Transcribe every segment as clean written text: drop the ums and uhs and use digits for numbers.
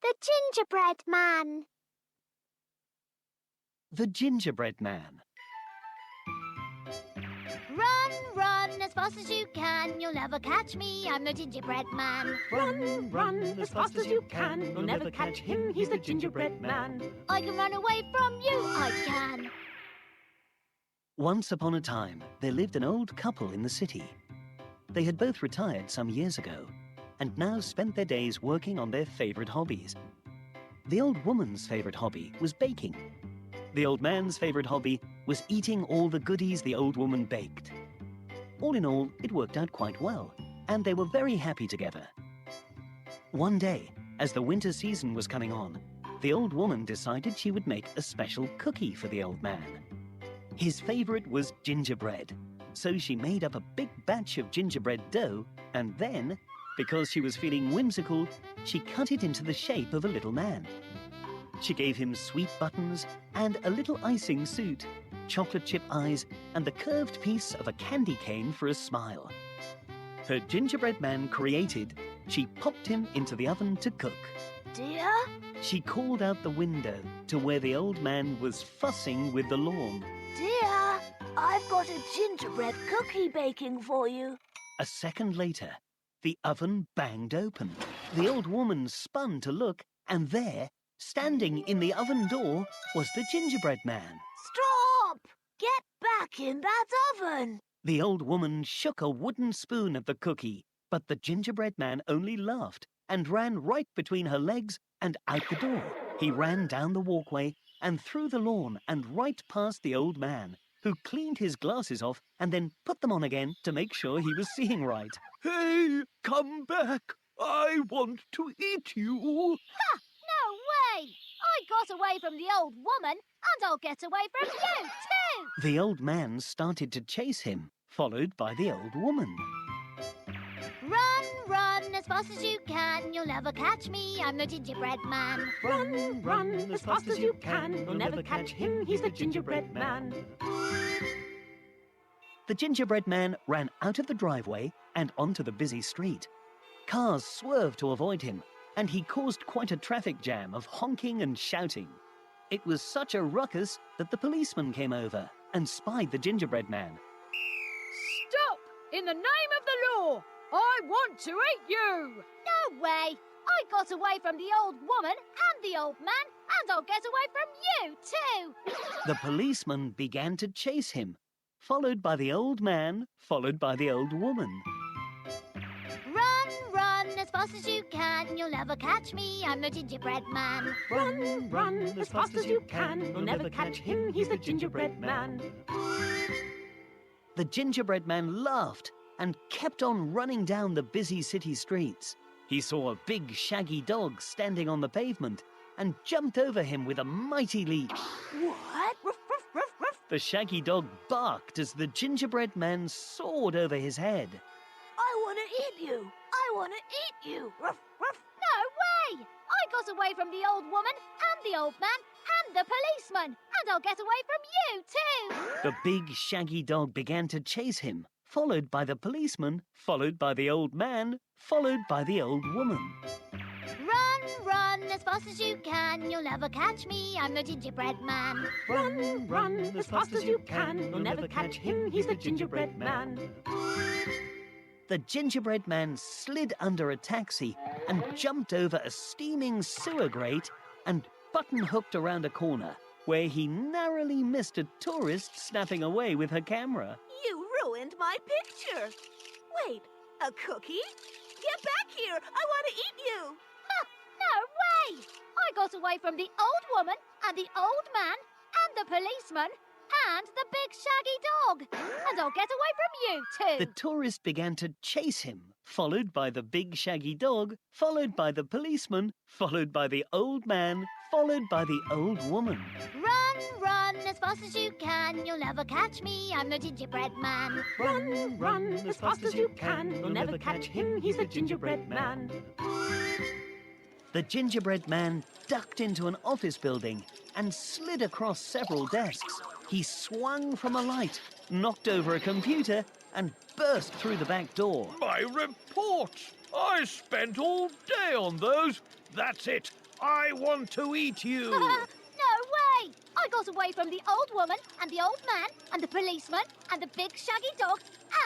The gingerbread man. The gingerbread man. Run, run as fast as you can. You'll never catch me. I'm the gingerbread man. Run, run as fast as you can. You'll never catch him. He's the gingerbread man. I can run away from you. I can. Once upon a time, there lived an old couple in the city. They had both retired some years ago, and now spent their days working on their favourite hobbies. The old woman's favourite hobby was baking. The old man's favourite hobby was eating all the goodies the old woman baked. All in all, it worked out quite well, and they were very happy together. One day, as the winter season was coming on, the old woman decided she would make a special cookie for the old man. His favourite was gingerbread, so she made up a big batch of gingerbread dough, and then, because she was feeling whimsical, she cut it into the shape of a little man. She gave him sweet buttons and a little icing suit, chocolate chip eyes, and the curved piece of a candy cane for a smile. Her gingerbread man created, she popped him into the oven to cook. Dear? She called out the window to where the old man was fussing with the lawn. Dear, I've got a gingerbread cookie baking for you. A second later, the oven banged open. The old woman spun to look, and there, standing in the oven door, was the gingerbread man. Stop! Get back in that oven! The old woman shook a wooden spoon at the cookie, but the gingerbread man only laughed and ran right between her legs and out the door. He ran down the walkway and through the lawn and right past the old man, who cleaned his glasses off and then put them on again to make sure he was seeing right. Hey, come back! I want to eat you! Ha! No way! I got away from the old woman, and I'll get away from you too! The old man started to chase him, followed by the old woman. Run, run as fast as you can. You'll never catch me. I'm the gingerbread man. Run, run as fast as you can. You'll never catch him. He's the gingerbread man. The gingerbread man ran out of the driveway and onto the busy street. Cars swerved to avoid him, and he caused quite a traffic jam of honking and shouting. It was such a ruckus that the policeman came over and spied the gingerbread man. Stop! In the name of the law! I want to eat you! No way! I got away from the old woman and the old man, and I'll get away from you too! The policeman began to chase him, followed by the old man, followed by the old woman. Run, run as fast as you can. You'll never catch me. I'm the gingerbread man. Run, run as fast as you can. You'll never catch him. He's the gingerbread man. The gingerbread man laughed and kept on running down the busy city streets. He saw a big shaggy dog standing on the pavement and jumped over him with a mighty leap. What? Ruff, ruff, ruff, ruff. The shaggy dog barked as the gingerbread man soared over his head. I want to eat you! I want to eat you! Ruff, ruff. No way! I got away from the old woman and the old man and the policeman, and I'll get away from you too! The big shaggy dog began to chase him, followed by the policeman, followed by the old man, followed by the old woman. Run, run as fast as you can. You'll never catch me. I'm the gingerbread man. Run, run as fast as you can. You'll never catch him. He's the gingerbread man. The gingerbread man slid under a taxi and jumped over a steaming sewer grate and button-hooked around a corner, where he narrowly missed a tourist snapping away with her camera. You ruined my picture. Wait, a cookie? Get back here! I want to eat you! Ha! No way! I got away from the old woman and the old man and the policeman and the big shaggy dog, and I'll get away from you too! The tourist began to chase him, followed by the big shaggy dog, followed by the policeman, followed by the old man, followed by the old woman. Run, run as fast as you can. You'll never catch me. I'm the gingerbread man. Run, run as fast as you can. You'll never catch him. He's the gingerbread man. The gingerbread man ducked into an office building and slid across several desks. He swung from a light, knocked over a computer, and burst through the back door. My report! I spent all day on those. That's it. I want to eat you. No way! I got away from the old woman and the old man and the policeman and the big shaggy dog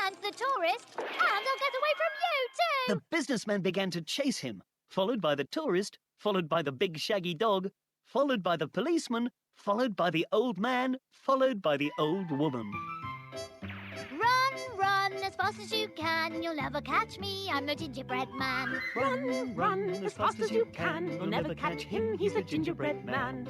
and the tourist, and I'll get away from you too! The businessman began to chase him, followed by the tourist, followed by the big shaggy dog, followed by the policeman, followed by the old man, followed by the old woman. Run, run as fast as you can. You'll never catch me. I'm the gingerbread man. Run, run as fast as you can. You'll never catch him, he's the gingerbread man.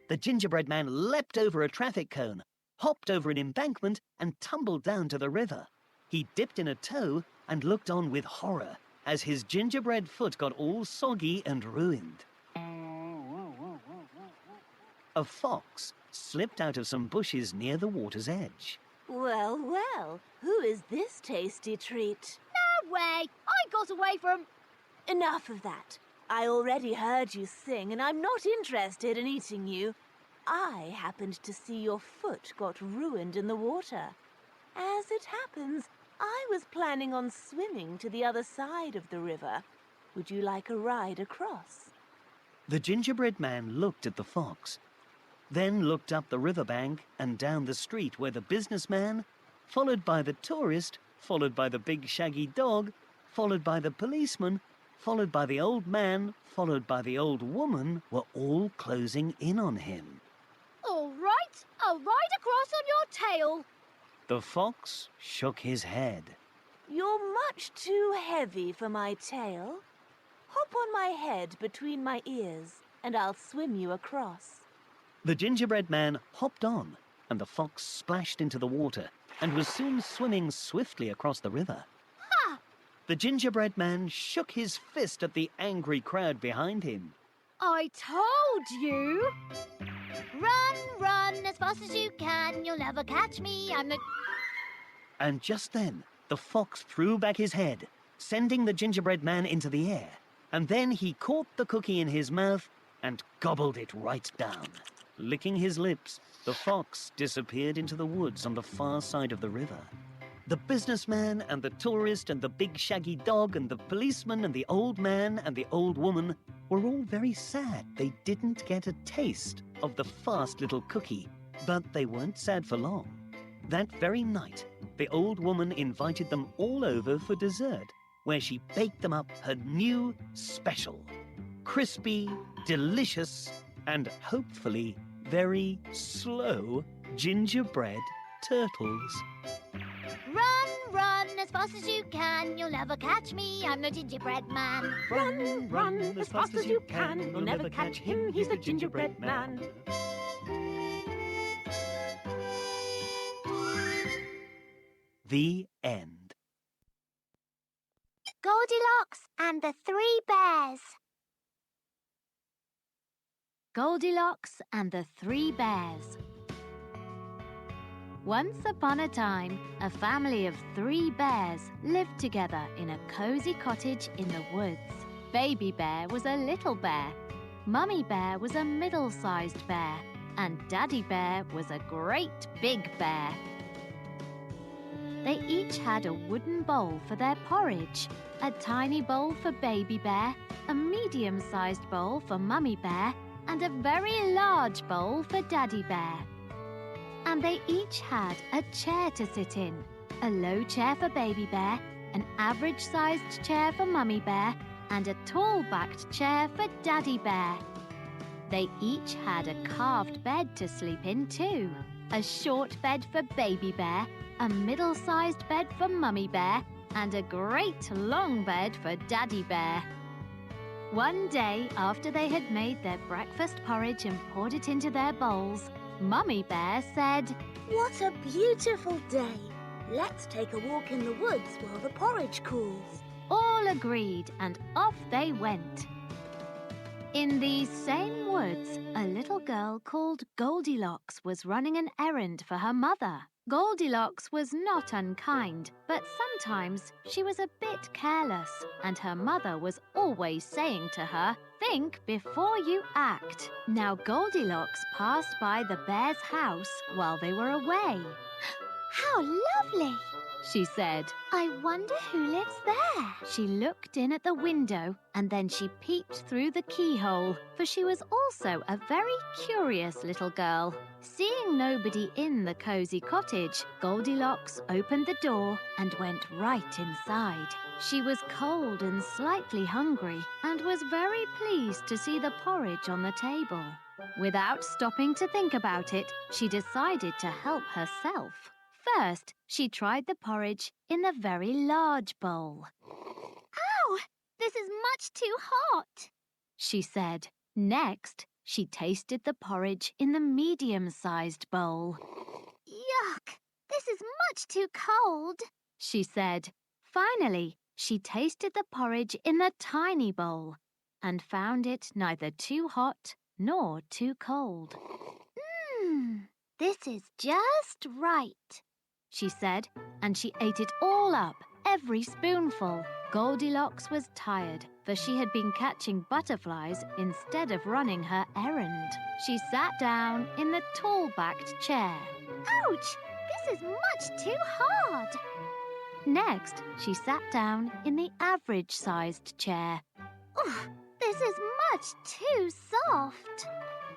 The gingerbread man leapt over a traffic cone, hopped over an embankment, and tumbled down to the river. He dipped in a toe and looked on with horror as his gingerbread foot got all soggy and ruined. A fox slipped out of some bushes near the water's edge. Well, well, who is this tasty treat? No way! I got away from... Enough of that. I already heard you sing, and I'm not interested in eating you. I happened to see your foot got ruined in the water. As it happens, I was planning on swimming to the other side of the river. Would you like a ride across? The gingerbread man looked at the fox, then looked up the riverbank and down the street where the businessman, followed by the tourist, followed by the big shaggy dog, followed by the policeman, followed by the old man, followed by the old woman, were all closing in on him. All right, I'll ride across on your tail. The fox shook his head. You're much too heavy for my tail. Hop on my head between my ears, and I'll swim you across. The gingerbread man hopped on, and the fox splashed into the water and was soon swimming swiftly across the river. Ha! The gingerbread man shook his fist at the angry crowd behind him. I told you! Run, run as fast as you can. You'll never catch me. I'm the... And just then, the fox threw back his head, sending the gingerbread man into the air. And then he caught the cookie in his mouth and gobbled it right down. Licking his lips, the fox disappeared into the woods on the far side of the river. The businessman and the tourist and the big shaggy dog and the policeman and the old man and the old woman were all very sad they didn't get a taste of the fast little cookie. But they weren't sad for long. That very night, the old woman invited them all over for dessert, where she baked them up her new special. Crispy, delicious, and hopefully very slow gingerbread turtles. Run, run as fast as you can. You'll never catch me. I'm the gingerbread man. Run, run as fast as you can. You'll never catch him, he's the gingerbread man. The end. Goldilocks and the Three Bears. Goldilocks and the Three Bears. Once upon a time, a family of 3 bears lived together in a cozy cottage in the woods. Baby Bear was a little bear, Mummy Bear was a middle-sized bear, and Daddy Bear was a great big bear. They each had a wooden bowl for their porridge, a tiny bowl for Baby Bear, a medium-sized bowl for Mummy Bear, and a very large bowl for Daddy Bear. And they each had a chair to sit in, a low chair for Baby Bear, an average-sized chair for Mummy Bear, and a tall-backed chair for Daddy Bear. They each had a carved bed to sleep in too, a short bed for Baby Bear, a middle-sized bed for Mummy Bear, and a great long bed for Daddy Bear. One day, after they had made their breakfast porridge and poured it into their bowls, Mummy Bear said, What a beautiful day. Let's take a walk in the woods while the porridge cools. All agreed, and off they went. In these same woods, a little girl called Goldilocks was running an errand for her mother. Goldilocks was not unkind, but sometimes she was a bit careless, and her mother was always saying to her, "Think before you act." Now Goldilocks passed by the bear's house while they were away. How lovely, she said. I wonder who lives there. She looked in at the window and then she peeped through the keyhole, for she was also a very curious little girl. Seeing nobody in the cosy cottage, Goldilocks opened the door and went right inside. She was cold and slightly hungry and was very pleased to see the porridge on the table. Without stopping to think about it, she decided to help herself. First, she tried the porridge in the very large bowl. Ow! This is much too hot, she said. Next, she tasted the porridge in the medium-sized bowl. Yuck! This is much too cold, she said. Finally, she tasted the porridge in the tiny bowl and found it neither too hot nor too cold. This is just right, she said, and she ate it all up, every spoonful. Goldilocks was tired, for she had been catching butterflies instead of running her errand. She sat down in the tall-backed chair. Ouch! This is much too hard. Next, she sat down in the average-sized chair. Oof, this is much too soft.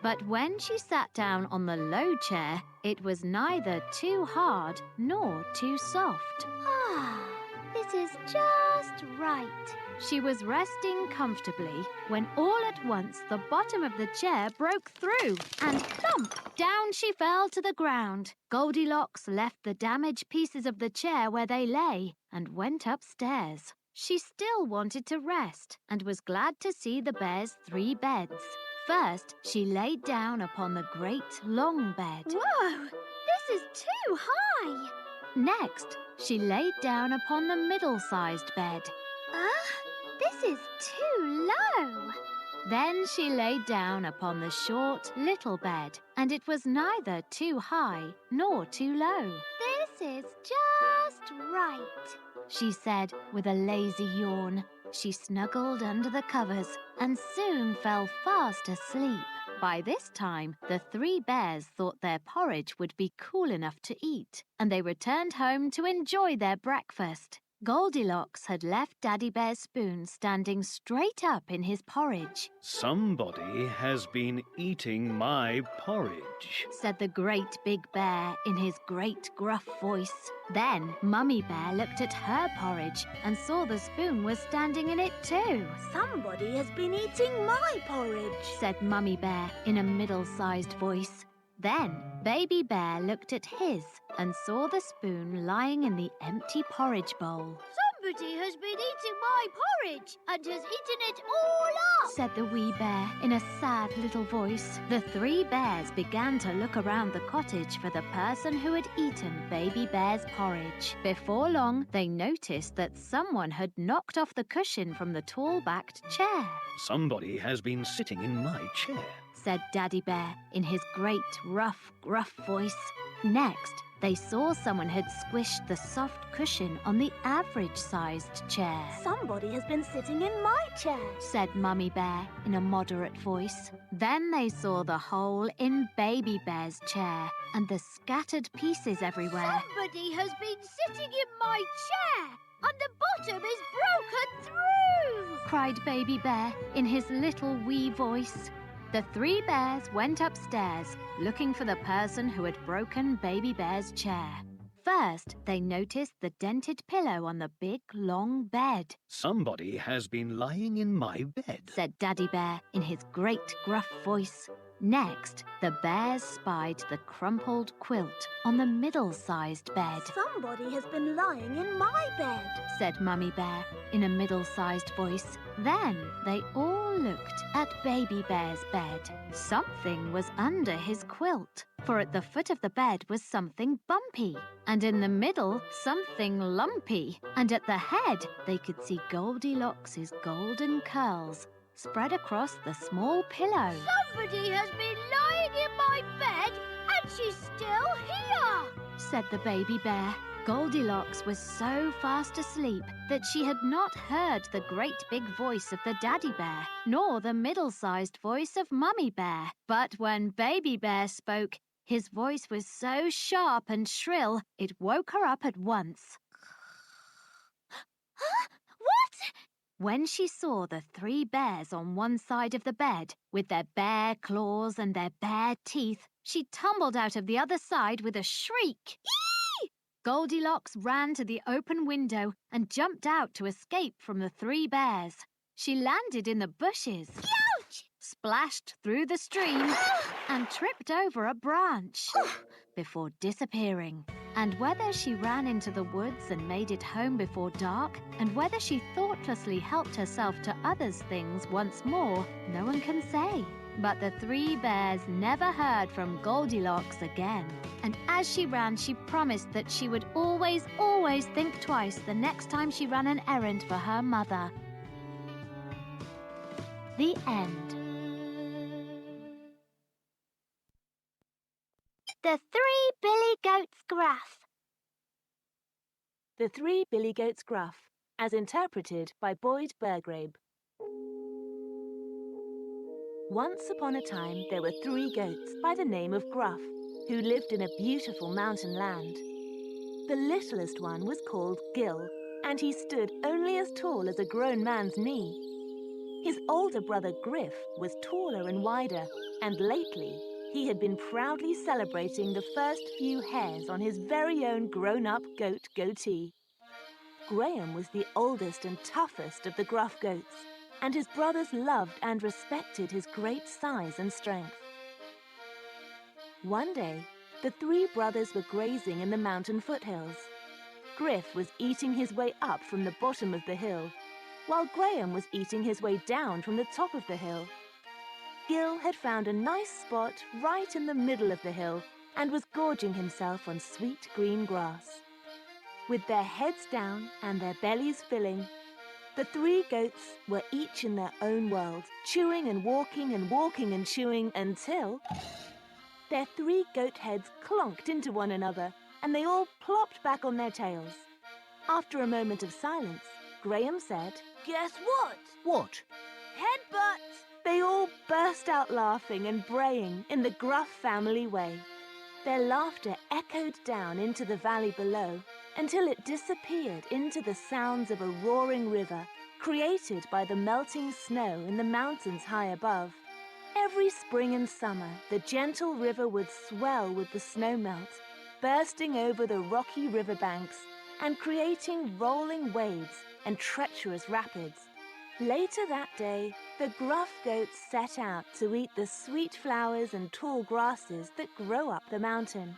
But when she sat down on the low chair, it was neither too hard nor too soft. This is just right. She was resting comfortably when all at once the bottom of the chair broke through and thump! Down she fell to the ground. Goldilocks left the damaged pieces of the chair where they lay and went upstairs. She still wanted to rest and was glad to see the bear's 3 beds. First, she laid down upon the great long bed. Whoa! This is too high! Next, she laid down upon the middle-sized bed. This is too low. Then she laid down upon the short little bed, and it was neither too high nor too low. This is just right, she said with a lazy yawn. She snuggled under the covers and soon fell fast asleep. By this time, the 3 bears thought their porridge would be cool enough to eat, and they returned home to enjoy their breakfast. Goldilocks had left Daddy Bear's spoon standing straight up in his porridge. Somebody has been eating my porridge, said the great big bear in his great gruff voice. Then Mummy Bear looked at her porridge and saw the spoon was standing in it too. Somebody has been eating my porridge, said Mummy Bear in a middle-sized voice. Then Baby Bear looked at his and saw the spoon lying in the empty porridge bowl. Somebody has been eating my porridge and has eaten it all up, said the wee bear in a sad little voice. The 3 bears began to look around the cottage for the person who had eaten Baby Bear's porridge. Before long, they noticed that someone had knocked off the cushion from the tall-backed chair. Somebody has been sitting in my chair, said Daddy Bear in his great, rough, gruff voice. Next, they saw someone had squished the soft cushion on the average-sized chair. Somebody has been sitting in my chair, said Mummy Bear in a moderate voice. Then they saw the hole in Baby Bear's chair and the scattered pieces everywhere. Somebody has been sitting in my chair and the bottom is broken through, cried Baby Bear in his little wee voice. The 3 bears went upstairs, looking for the person who had broken Baby Bear's chair. First, they noticed the dented pillow on the big, long bed. Somebody has been lying in my bed, said Daddy Bear in his great, gruff voice. Next, the bears spied the crumpled quilt on the middle-sized bed. Somebody has been lying in my bed, said Mummy Bear in a middle-sized voice. Then they all looked at Baby Bear's bed. Something was under his quilt, for at the foot of the bed was something bumpy, and in the middle something lumpy, and at the head they could see Goldilocks' golden curls spread across the small pillow. Somebody has been lying in my bed and she's still here, said the Baby Bear. Goldilocks was so fast asleep that she had not heard the great big voice of the Daddy Bear, nor the middle-sized voice of Mummy Bear. But when Baby Bear spoke, His voice was so sharp and shrill, it woke her up at once. What? When she saw the 3 bears on one side of the bed, with their bare claws and their bare teeth, she tumbled out of the other side with a shriek. Eee! Goldilocks ran to the open window and jumped out to escape from the 3 bears. She landed in the bushes, Ouch! splashed through the stream, and tripped over a branch before disappearing. And whether she ran into the woods and made it home before dark, and whether she thoughtlessly helped herself to others' things once more, no one can say. But the 3 bears never heard from Goldilocks again. And as she ran, she promised that she would always, always think twice the next time she ran an errand for her mother. The end. The 3 Billygoats gruff. The 3 Billygoats gruff, as interpreted by Boyd Burgrabe. Once upon a time, there were 3 goats by the name of Gruff, who lived in a beautiful mountain land. The littlest one was called Gil, and he stood only as tall as a grown man's knee. His older brother Griff was taller and wider, and lately he had been proudly celebrating the first few hairs on his very own grown-up goat goatee. Graham was the oldest and toughest of the Gruff goats, and his brothers loved and respected his great size and strength. One day, the 3 brothers were grazing in the mountain foothills. Griff was eating his way up from the bottom of the hill, while Graham was eating his way down from the top of the hill. Gil had found a nice spot right in the middle of the hill and was gorging himself on sweet green grass. With their heads down and their bellies filling, the 3 goats were each in their own world, chewing and walking and chewing until their 3 goat heads clonked into one another and they all plopped back on their tails. After a moment of silence, Graham said, Guess what? What? Headbutt! They all burst out laughing and braying in the Gruff family way. Their laughter echoed down into the valley below until it disappeared into the sounds of a roaring river created by the melting snow in the mountains high above. Every spring and summer, the gentle river would swell with the snow melt, bursting over the rocky riverbanks and creating rolling waves and treacherous rapids. Later that day, the Gruff goats set out to eat the sweet flowers and tall grasses that grow up the mountain.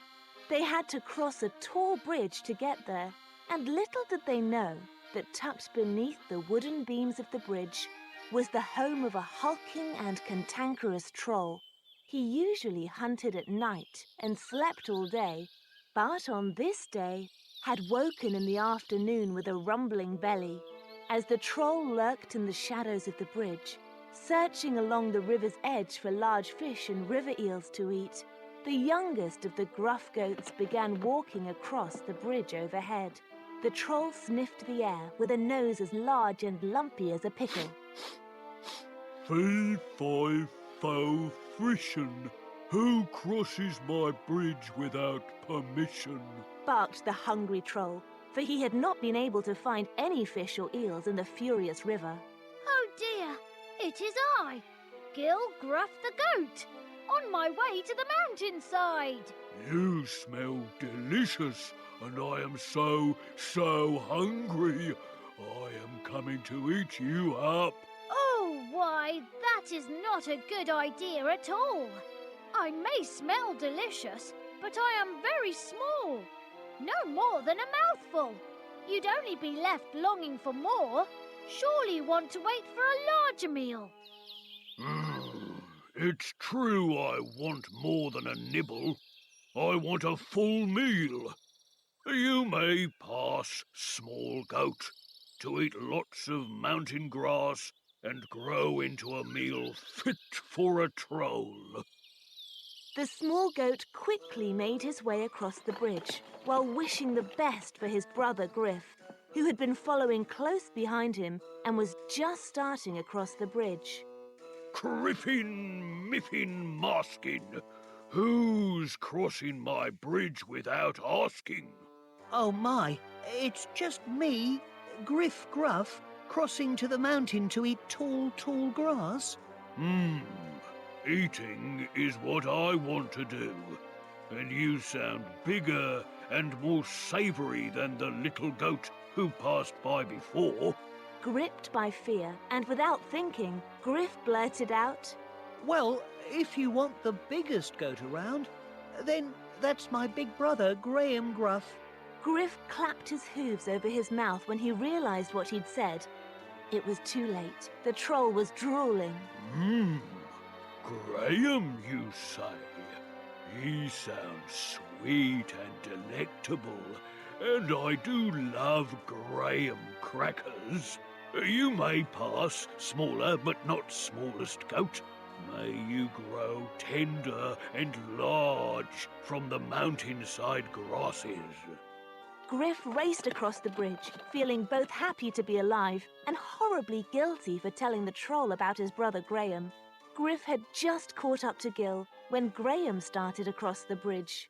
They had to cross a tall bridge to get there, and little did they know that tucked beneath the wooden beams of the bridge was the home of a hulking and cantankerous troll. He usually hunted at night and slept all day, but on this day had woken in the afternoon with a rumbling belly. As the troll lurked in the shadows of the bridge, searching along the river's edge for large fish and river eels to eat, the youngest of the Gruff goats began walking across the bridge overhead. The troll sniffed the air with a nose as large and lumpy as a pickle. Fee, fi, fo, frisson. Who crosses my bridge without permission? Barked the hungry troll, for he had not been able to find any fish or eels in the furious river. Oh dear, it is I, Gil Gruff the goat, on my way to the mountainside. You smell delicious, and I am so hungry. I am coming to eat you up. Oh, why, that is not a good idea at all. I may smell delicious, but I am very small. No more than a mouthful. You'd only be left longing for more. Surely you want to wait for a larger meal. It's true I want more than a nibble. I want a full meal. You may pass, small goat, to eat lots of mountain grass and grow into a meal fit for a troll. The small goat quickly made his way across the bridge, while wishing the best for his brother Griff, who had been following close behind him and was just starting across the bridge. Criffin, miffin, maskin, Who's crossing my bridge without asking? Oh my, it's just me, Gruff, crossing to the mountain to eat tall grass. Eating is what I want to do. And you sound bigger and more savoury than the little goat who passed by before. Gripped by fear and without thinking, Griff blurted out, Well, if you want the biggest goat around, then that's my big brother, Graham Gruff. Griff clapped his hooves over his mouth when he realized what he'd said. It was too late. The troll was drooling. Graham, you say? He sounds sweet and delectable, and I do love Graham crackers. You may pass, smaller but not smallest goat. May you grow tender and large from the mountainside grasses. Griff raced across the bridge, feeling both happy to be alive and horribly guilty for telling the troll about his brother Graham. Griff had just caught up to Gil when Graham started across the bridge.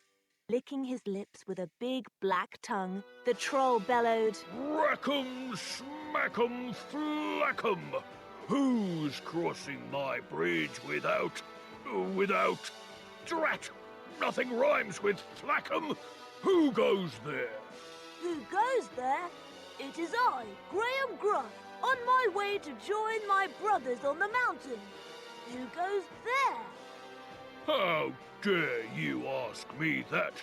Licking his lips with a big black tongue, the troll bellowed, Rack'em, smack'em, flack'em! Who's crossing my bridge without... Drat! Nothing rhymes with flack'em! Who goes there? Who goes there? It is I, Graham Gruff, on my way to join my brothers on the mountain. Who goes there? How dare you ask me that?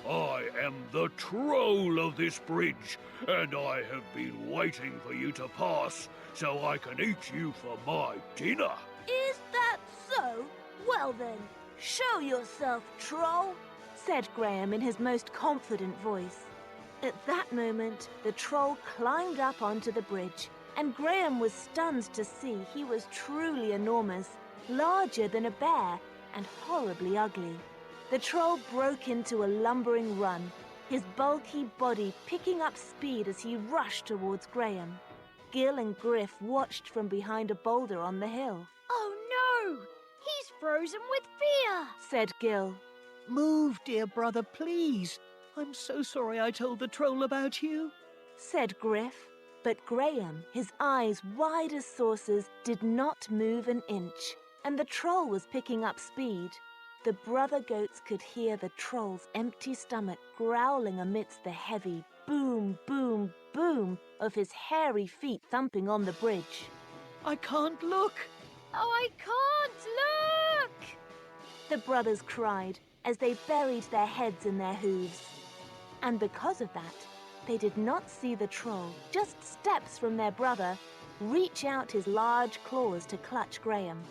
I am the troll of this bridge, and I have been waiting for you to pass so I can eat you for my dinner. Is that so? Well then, show yourself, troll, said Graham in his most confident voice. At that moment, the troll climbed up onto the bridge, and Graham was stunned to see he was truly enormous, larger than a bear, and horribly ugly. The troll broke into a lumbering run, his bulky body picking up speed as he rushed towards Graham. Gil and Griff watched from behind a boulder on the hill. Oh no! He's frozen with fear! Said Gil. Move, dear brother, please. I'm so sorry I told the troll about you. Said Griff. But Graham, his eyes wide as saucers, did not move an inch, and the troll was picking up speed. The brother goats could hear the troll's empty stomach growling amidst the heavy boom, boom, boom of his hairy feet thumping on the bridge. I can't look. Oh, I can't look! The brothers cried as they buried their heads in their hooves. And because of that, they did not see the troll, just steps from their brother, reach out his large claws to clutch Graham.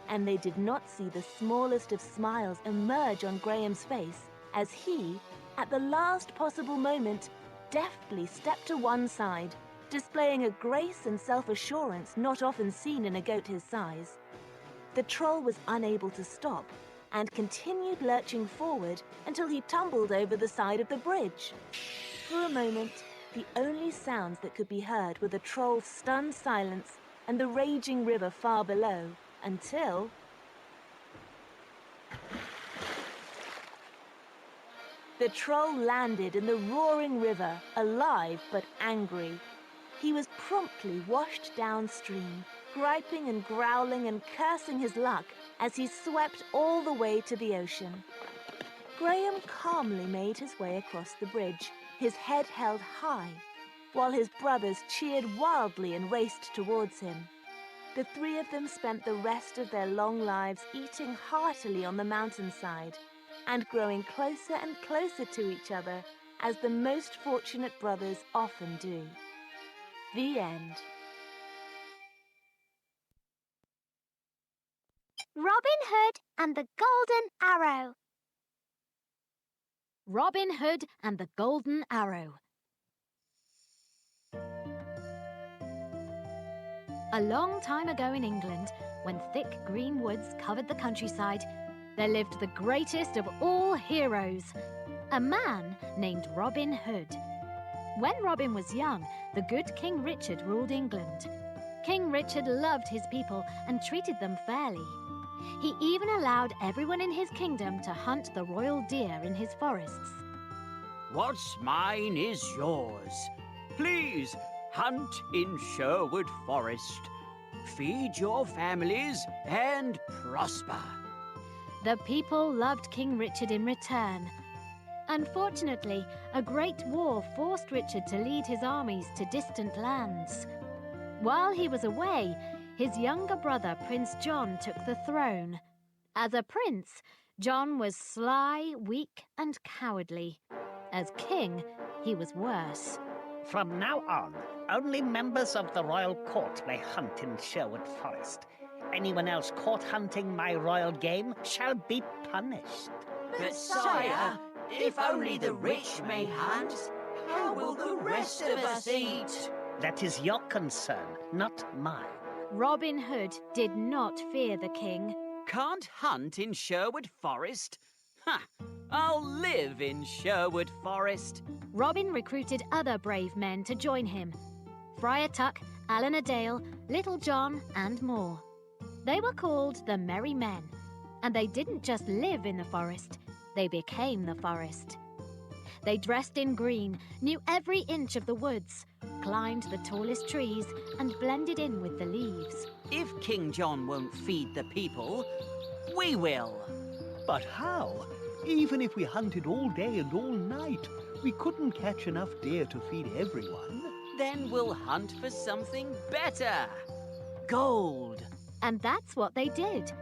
And they did not see the smallest of smiles emerge on Graham's face as he, at the last possible moment, deftly stepped to one side, displaying a grace and self-assurance not often seen in a goat his size. The troll was unable to stop and continued lurching forward until he tumbled over the side of the bridge. For a moment, the only sounds that could be heard were the troll's stunned silence and the raging river far below, until... the troll landed in the roaring river, alive but angry. He was promptly washed downstream, griping and growling and cursing his luck as he swept all the way to the ocean. Graham calmly made his way across the bridge, his head held high, while his brothers cheered wildly and raced towards him. The three of them spent the rest of their long lives eating heartily on the mountainside and growing closer and closer to each other, as the most fortunate brothers often do. The end. Robin Hood and the Golden Arrow. Robin Hood and the Golden Arrow. A long time ago in England, when thick green woods covered the countryside, there lived the greatest of all heroes, a man named Robin Hood. When Robin was young, the good King Richard ruled England. King Richard loved his people and treated them fairly. He even allowed everyone in his kingdom to hunt the royal deer in his forests. What's mine is yours. Please, hunt in Sherwood Forest. Feed your families and prosper. The people loved King Richard in return. Unfortunately, a great war forced Richard to lead his armies to distant lands. While he was away, his younger brother, Prince John, took the throne. As a prince, John was sly, weak, and cowardly. As king, he was worse. From now on, only members of the royal court may hunt in Sherwood Forest. Anyone else caught hunting my royal game shall be punished. But sire, if only the rich may hunt, how will the rest of us eat? That is your concern, not mine. Robin Hood did not fear the king. Can't hunt in Sherwood Forest? Ha! I'll live in Sherwood Forest. Robin recruited other brave men to join him. Friar Tuck, Alan a Dale, Little John, and more. They were called the Merry Men, and they didn't just live in the forest, they became the forest. They dressed in green, knew every inch of the woods, climbed the tallest trees, and blended in with the leaves. If King John won't feed the people, we will. But how? Even if we hunted all day and all night, we couldn't catch enough deer to feed everyone. Then we'll hunt for something better. Gold. And that's what they did.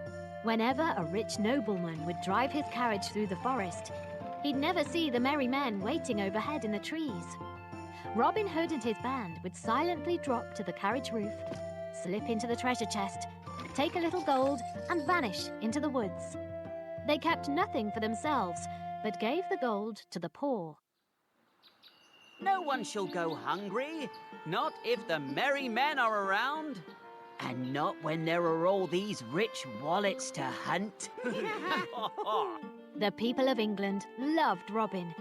Whenever a rich nobleman would drive his carriage through the forest, he'd never see the merry men waiting overhead in the trees. Robin Hood and his band would silently drop to the carriage roof, slip into the treasure chest, take a little gold, and vanish into the woods. They kept nothing for themselves, but gave the gold to the poor. No one shall go hungry, not if the merry men are around. And not when there are all these rich wallets to hunt. The people of England loved Robin,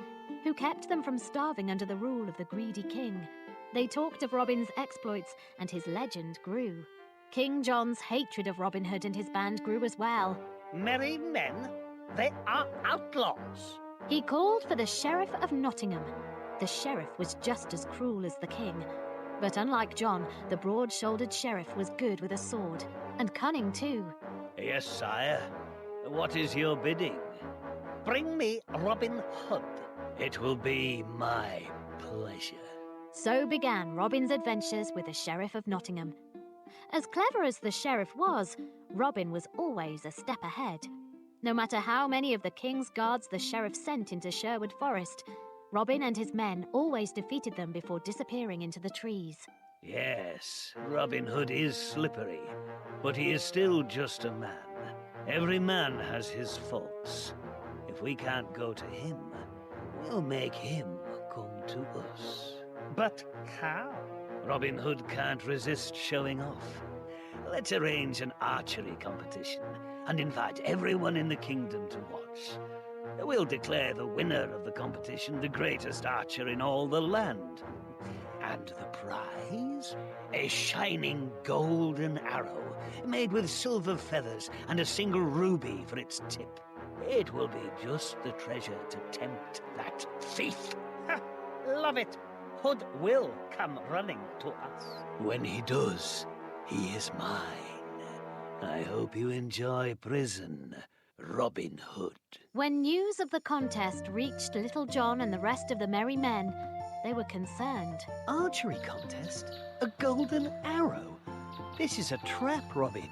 who kept them from starving under the rule of the greedy king. They talked of Robin's exploits, and his legend grew. King John's hatred of Robin Hood and his band grew as well. Merry men? They are outlaws. He called for the Sheriff of Nottingham. The sheriff was just as cruel as the king. But unlike John, the broad-shouldered sheriff was good with a sword, and cunning too. Yes, sire. What is your bidding? Bring me Robin Hood. It will be my pleasure. So began Robin's adventures with the Sheriff of Nottingham. As clever as the sheriff was, Robin was always a step ahead. No matter how many of the king's guards the sheriff sent into Sherwood Forest, Robin and his men always defeated them before disappearing into the trees. Yes, Robin Hood is slippery, but he is still just a man. Every man has his faults. If we can't go to him, we'll make him come to us. But how? Robin Hood can't resist showing off. Let's arrange an archery competition and invite everyone in the kingdom to watch. We'll declare the winner of the competition the greatest archer in all the land. And the prize? A shining golden arrow made with silver feathers and a single ruby for its tip. It will be just the treasure to tempt that thief. Ha! Love it. Hood will come running to us. When he does, he is mine. I hope you enjoy prison, Robin Hood. When news of the contest reached Little John and the rest of the merry men, they were concerned. Archery contest? A golden arrow? This is a trap, Robin.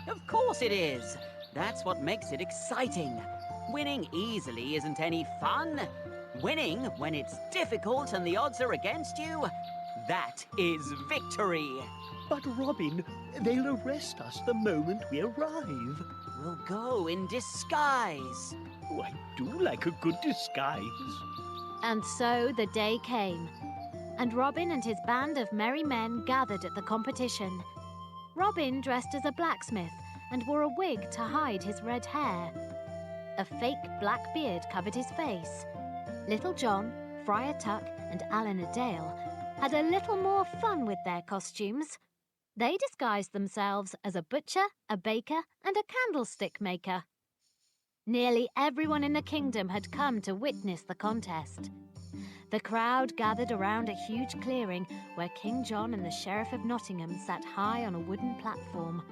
Of course it is. That's what makes it exciting. Winning easily isn't any fun. Winning when it's difficult and the odds are against you, that is victory. But Robin, they'll arrest us the moment we arrive. We'll go in disguise. Oh, I do like a good disguise. And so the day came, and Robin and his band of merry men gathered at the competition. Robin dressed as a blacksmith and wore a wig to hide his red hair. A fake black beard covered his face. Little John, Friar Tuck, and Alan a Dale had a little more fun with their costumes. They disguised themselves as a butcher, a baker, and a candlestick maker. Nearly everyone in the kingdom had come to witness the contest. The crowd gathered around a huge clearing where King John and the Sheriff of Nottingham sat high on a wooden platform.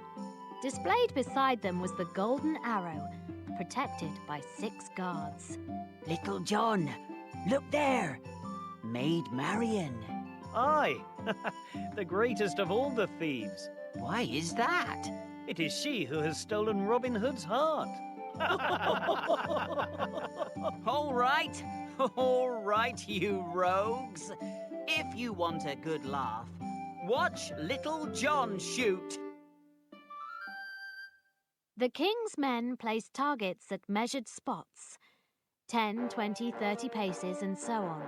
Displayed beside them was the golden arrow, protected by 6 guards. Little John, look there. Maid Marian. Aye, the greatest of all the thieves. Why is that? It is she who has stolen Robin Hood's heart. All right, you rogues. If you want a good laugh, watch Little John shoot. The king's men placed targets at measured spots, 10, 20, 30 paces and so on.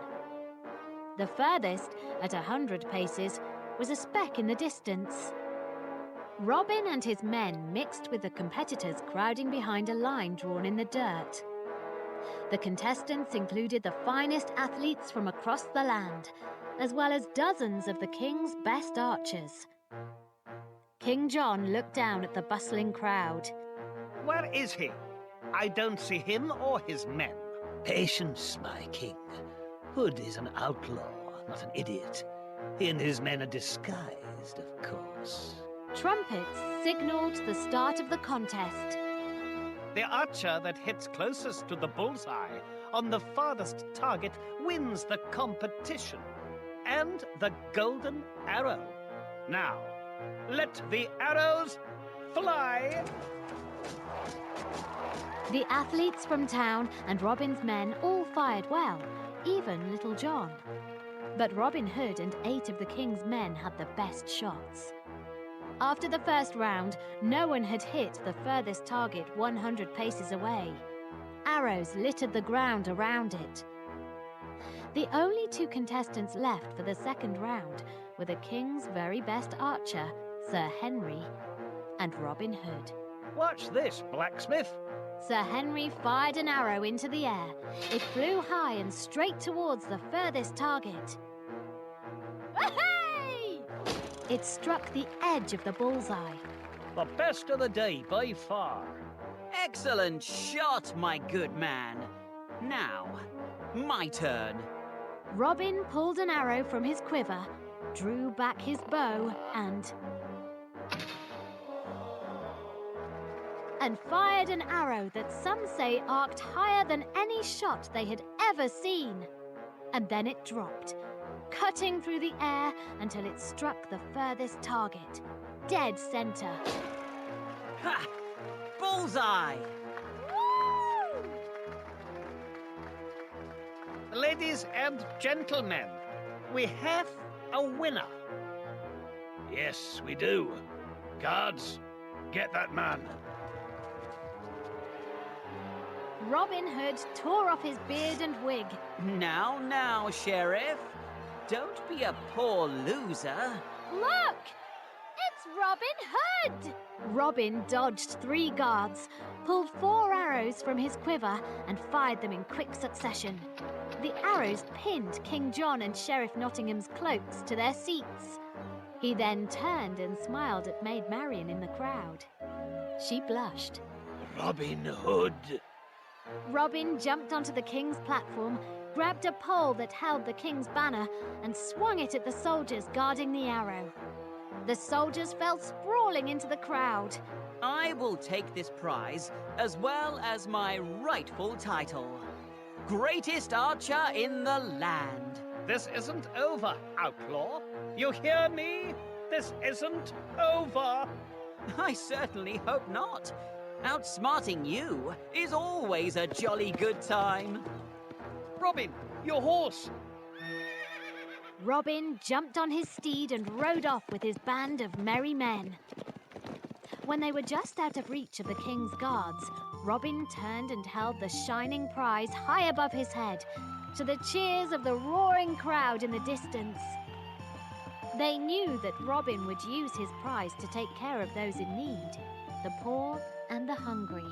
The furthest, at 100 paces, was a speck in the distance. Robin and his men mixed with the competitors crowding behind a line drawn in the dirt. The contestants included the finest athletes from across the land, as well as dozens of the king's best archers. King John looked down at the bustling crowd. Where is he? I don't see him or his men. Patience, my king. Hood is an outlaw, not an idiot. He and his men are disguised, of course. Trumpets signaled the start of the contest. The archer that hits closest to the bullseye on the farthest target wins the competition. And the golden arrow. Now, let the arrows fly! The athletes from town and Robin's men all fired well, even Little John. But Robin Hood and 8 of the king's men had the best shots. After the first round, no one had hit the furthest target 100 paces away. Arrows littered the ground around it. The only 2 contestants left for the second round were the king's very best archer, Sir Henry, and Robin Hood. Watch this, blacksmith. Sir Henry fired an arrow into the air. It flew high and straight towards the furthest target. Hey! It struck the edge of the bullseye. The best of the day by far. Excellent shot, my good man. Now, my turn. Robin pulled an arrow from his quiver, drew back his bow, and fired an arrow that some say arced higher than any shot they had ever seen. And then it dropped, cutting through the air until it struck the furthest target, dead center. Ha! Bullseye! Ladies and gentlemen, we have a winner. Yes, we do. Guards, get that man. Robin Hood tore off his beard and wig. Now, Sheriff. Don't be a poor loser. Look! It's Robin Hood! Robin dodged 3 guards, pulled 4 arrows from his quiver, and fired them in quick succession. The arrows pinned King John and Sheriff Nottingham's cloaks to their seats. He then turned and smiled at Maid Marian in the crowd. She blushed. Robin Hood. Robin jumped onto the king's platform, grabbed a pole that held the king's banner, and swung it at the soldiers guarding the arrow. The soldiers fell sprawling into the crowd. I will take this prize as well as my rightful title. Greatest archer in the land. This isn't over, outlaw. You hear me? This isn't over. I certainly hope not. Outsmarting you is always a jolly good time. Robin, your horse. Robin jumped on his steed and rode off with his band of merry men. When they were just out of reach of the king's guards, Robin turned and held the shining prize high above his head, to the cheers of the roaring crowd in the distance. They knew that Robin would use his prize to take care of those in need, the poor and the hungry.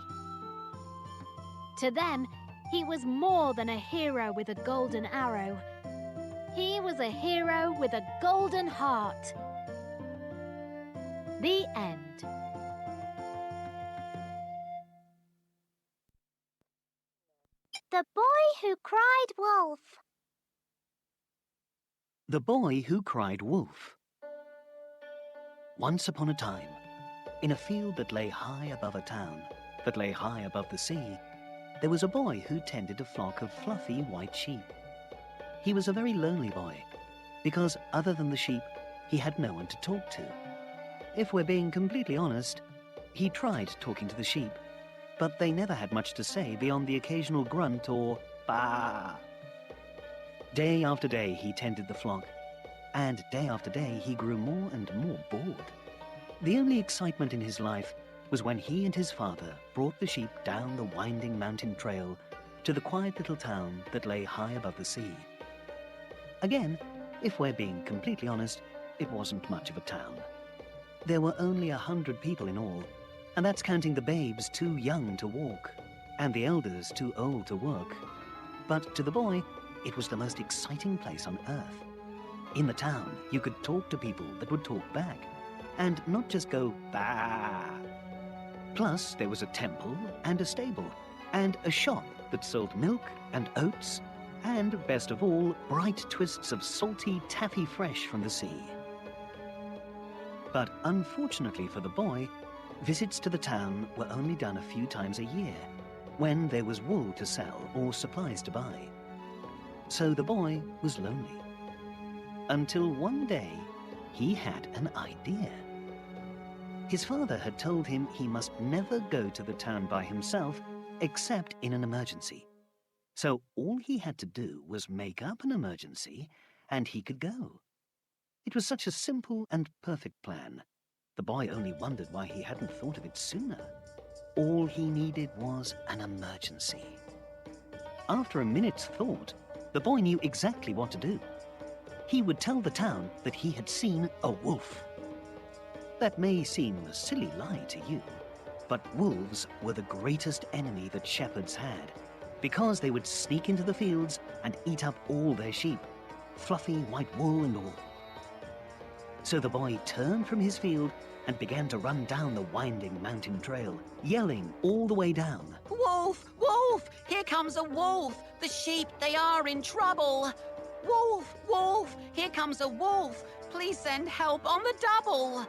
To them, he was more than a hero with a golden arrow. He was a hero with a golden heart. The end. The Boy Who Cried Wolf. The Boy Who Cried Wolf. Once upon a time, in a field that lay high above a town, that lay high above the sea, there was a boy who tended a flock of fluffy white sheep. He was a very lonely boy, because other than the sheep, he had no one to talk to. If we're being completely honest, he tried talking to the sheep, but they never had much to say beyond the occasional grunt or baa. Day after day he tended the flock, and day after day he grew more and more bored. The only excitement in his life was when he and his father brought the sheep down the winding mountain trail to the quiet little town that lay high above the sea. Again, if we're being completely honest, it wasn't much of a town. There were only 100 people in all, and that's counting the babes too young to walk, and the elders too old to work. But to the boy, it was the most exciting place on earth. In the town, you could talk to people that would talk back, and not just go, bah. Plus, there was a temple and a stable, and a shop that sold milk and oats, and, best of all, bright twists of salty taffy fresh from the sea. But unfortunately for the boy, visits to the town were only done a few times a year, when there was wool to sell or supplies to buy. So the boy was lonely. Until one day, he had an idea. His father had told him he must never go to the town by himself except in an emergency. So all he had to do was make up an emergency and he could go. It was such a simple and perfect plan. The boy only wondered why he hadn't thought of it sooner. All he needed was an emergency. After a minute's thought, the boy knew exactly what to do. He would tell the town that he had seen a wolf. That may seem a silly lie to you, but wolves were the greatest enemy that shepherds had, because they would sneak into the fields and eat up all their sheep, fluffy white wool and all. So the boy turned from his field and began to run down the winding mountain trail, yelling all the way down. Wolf! Wolf! Here comes a wolf! The sheep, they are in trouble! Wolf! Wolf! Here comes a wolf! Please send help on the double!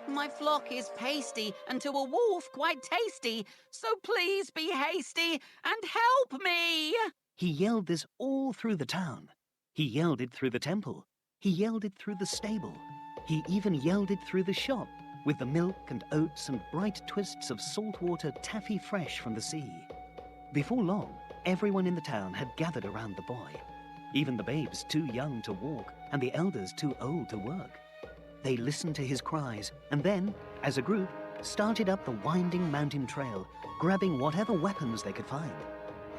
My flock is pasty, and to a wolf quite tasty, so please be hasty and help me! He yelled this all through the town. He yelled it through the temple. He yelled it through the stable. He even yelled it through the shop, with the milk and oats and bright twists of saltwater taffy fresh from the sea. Before long, everyone in the town had gathered around the boy, even the babes too young to walk and the elders too old to work. They listened to his cries and then, as a group, started up the winding mountain trail, grabbing whatever weapons they could find.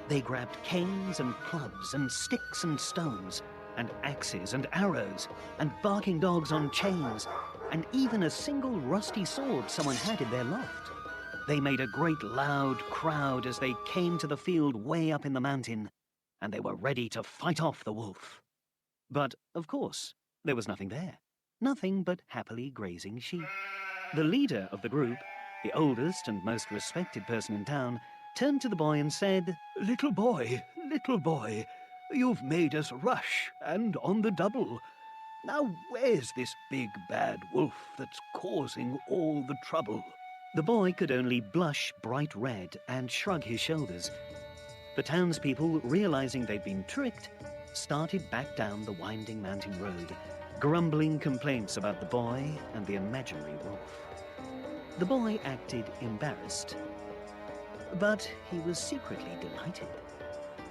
They grabbed canes and clubs and sticks and stones, and axes and arrows, and barking dogs on chains, and even a single rusty sword someone had in their loft. They made a great loud crowd as they came to the field way up in the mountain, and they were ready to fight off the wolf. But, of course, there was nothing there. Nothing but happily grazing sheep. The leader of the group, the oldest and most respected person in town, turned to the boy and said, little boy, you've made us rush, and on the double. Now where's this big bad wolf that's causing all the trouble?" The boy could only blush bright red and shrug his shoulders. The townspeople, realizing they'd been tricked, started back down the winding mountain road, grumbling complaints about the boy and the imaginary wolf. The boy acted embarrassed, but he was secretly delighted.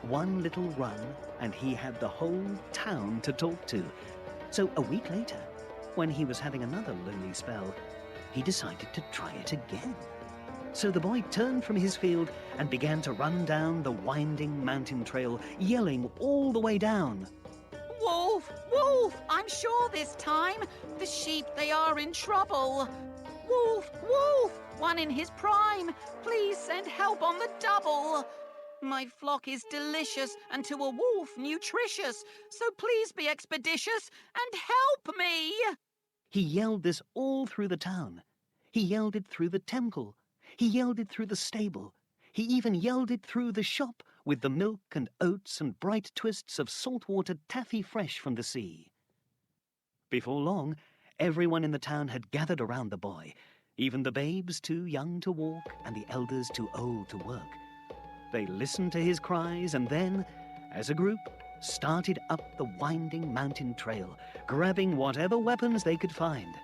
One little run, and he had the whole town to talk to. So a week later, when he was having another lonely spell, he decided to try it again. So the boy turned from his field and began to run down the winding mountain trail, yelling all the way down. Wolf! Wolf! I'm sure this time the sheep, they are in trouble. Wolf! Wolf! One in his prime. Please send help on the double. My flock is delicious and to a wolf nutritious, so please be expeditious and help me. He yelled this all through the town, He yelled it through the temple. He yelled it through the stable. He even yelled it through the shop with the milk and oats and bright twists of saltwater taffy fresh from the sea. Before long, everyone in the town had gathered around the boy, even the babes too young to walk and the elders too old to work. They listened to his cries and then, as a group, started up the winding mountain trail, grabbing whatever weapons they could find.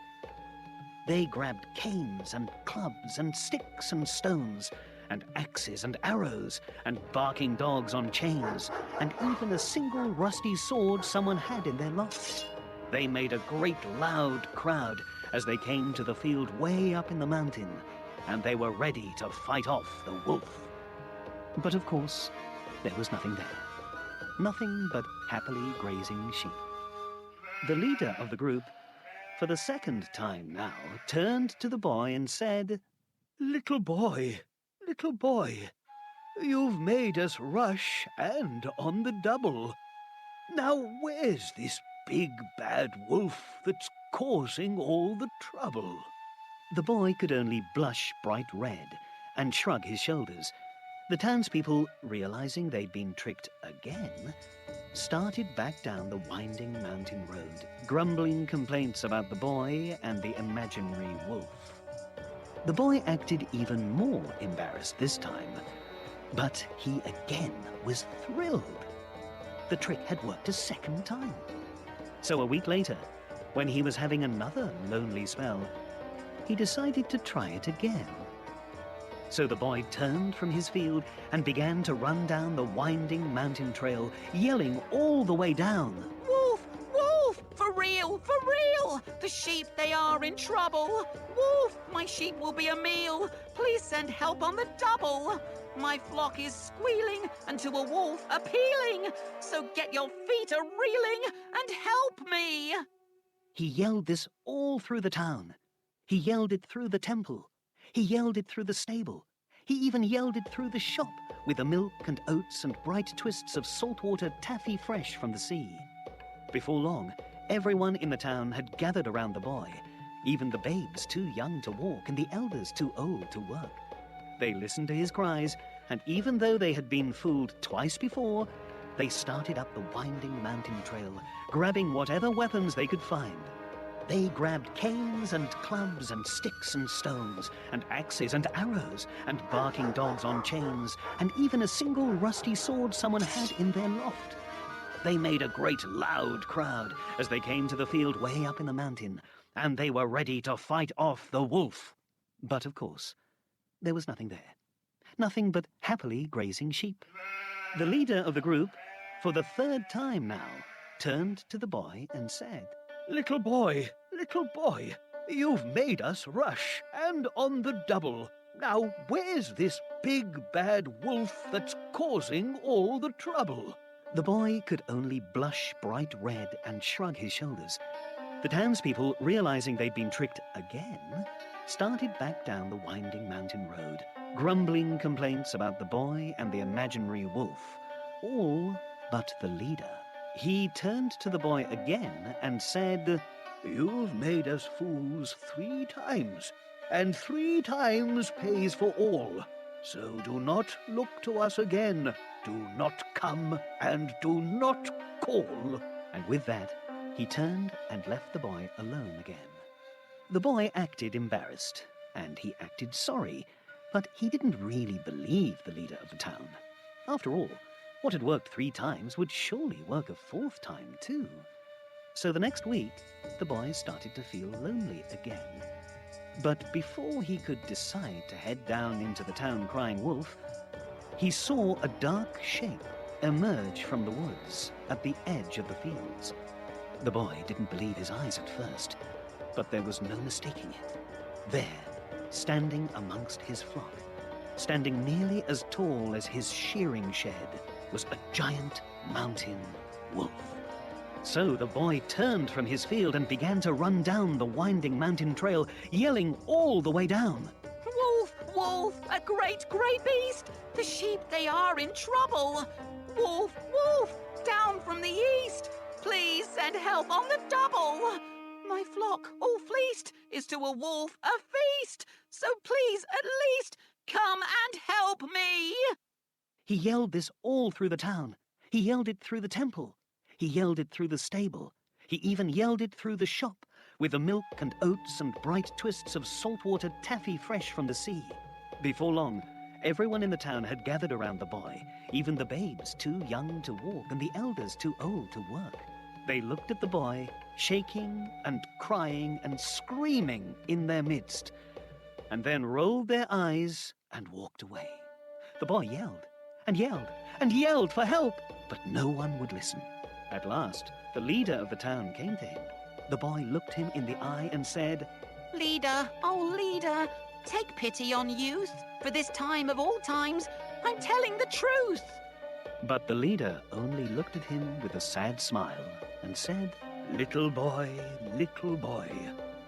They grabbed canes and clubs and sticks and stones, and axes and arrows, and barking dogs on chains, and even a single rusty sword someone had in their loft. They made a great loud crowd as they came to the field way up in the mountain, and they were ready to fight off the wolf. But of course, there was nothing there. Nothing but happily grazing sheep. The leader of the group, for the second time now, turned to the boy and said, Little boy, you've made us rush and on the double. Now where's this big bad wolf that's causing all the trouble? The boy could only blush bright red and shrug his shoulders. The townspeople, realizing they'd been tricked again, started back down the winding mountain road, grumbling complaints about the boy and the imaginary wolf. The boy acted even more embarrassed this time, but he again was thrilled. The trick had worked a second time. So a week later, when he was having another lonely spell, he decided to try it again. So the boy turned from his field and began to run down the winding mountain trail, yelling all the way down. Wolf! Wolf! For real! For real! The sheep, they are in trouble! Wolf! My sheep will be a meal! Please send help on the double! My flock is squealing and to a wolf appealing! So get your feet a-reeling and help me! He yelled this all through the town. He yelled it through the temple. He yelled it through the stable. He even yelled it through the shop with the milk and oats and bright twists of saltwater taffy fresh from the sea. Before long, everyone in the town had gathered around the boy, even the babes too young to walk and the elders too old to work. They listened to his cries, and even though they had been fooled twice before, they started up the winding mountain trail, grabbing whatever weapons they could find. They grabbed canes and clubs and sticks and stones, and axes and arrows, and barking dogs on chains, and even a single rusty sword someone had in their loft. They made a great loud crowd as they came to the field way up in the mountain, and they were ready to fight off the wolf. But of course, there was nothing there. Nothing but happily grazing sheep. The leader of the group, for the third time now, turned to the boy and said, Little boy, you've made us rush, and on the double. Now where's this big bad wolf that's causing all the trouble? The boy could only blush bright red and shrug his shoulders. The townspeople, realizing they'd been tricked again, started back down the winding mountain road, grumbling complaints about the boy and the imaginary wolf, all but the leader. He turned to the boy again and said, You've made us fools 3 times, and 3 times pays for all. So do not look to us again. Do not come, and do not call. And with that, he turned and left the boy alone again. The boy acted embarrassed, and he acted sorry, but he didn't really believe the leader of the town. After all, what had worked 3 times would surely work a 4th time, too. So the next week, the boy started to feel lonely again. But before he could decide to head down into the town crying wolf, he saw a dark shape emerge from the woods at the edge of the fields. The boy didn't believe his eyes at first, but there was no mistaking it. There, standing amongst his flock, standing nearly as tall as his shearing shed, was a giant mountain wolf. So the boy turned from his field and began to run down the winding mountain trail, yelling all the way down. Wolf! Wolf! A great grey beast! The sheep, they are in trouble! Wolf! Wolf! Down from the east! Please send help on the double! My flock, all fleeced, is to a wolf a feast. So please, at least, come and help me. He yelled this all through the town. He yelled it through the temple. He yelled it through the stable. He even yelled it through the shop, with the milk and oats and bright twists of saltwater taffy fresh from the sea. Before long, everyone in the town had gathered around the boy, even the babes too young to walk and the elders too old to work. They looked at the boy, shaking and crying and screaming in their midst, and then rolled their eyes and walked away. The boy yelled and yelled and yelled for help, but no one would listen. At last, the leader of the town came to him. The boy looked him in the eye and said, Leader, oh leader, take pity on youth. For this time of all times, I'm telling the truth. But the leader only looked at him with a sad smile and said, little boy,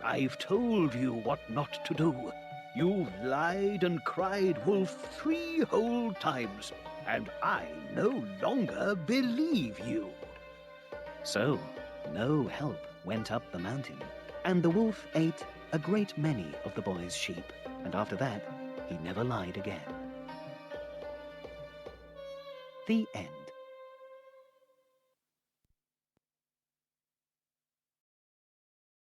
I've told you what not to do. You've lied and cried wolf 3 whole times, and I no longer believe you. So, no help went up the mountain, and the wolf ate a great many of the boy's sheep, and after that, he never lied again. The end.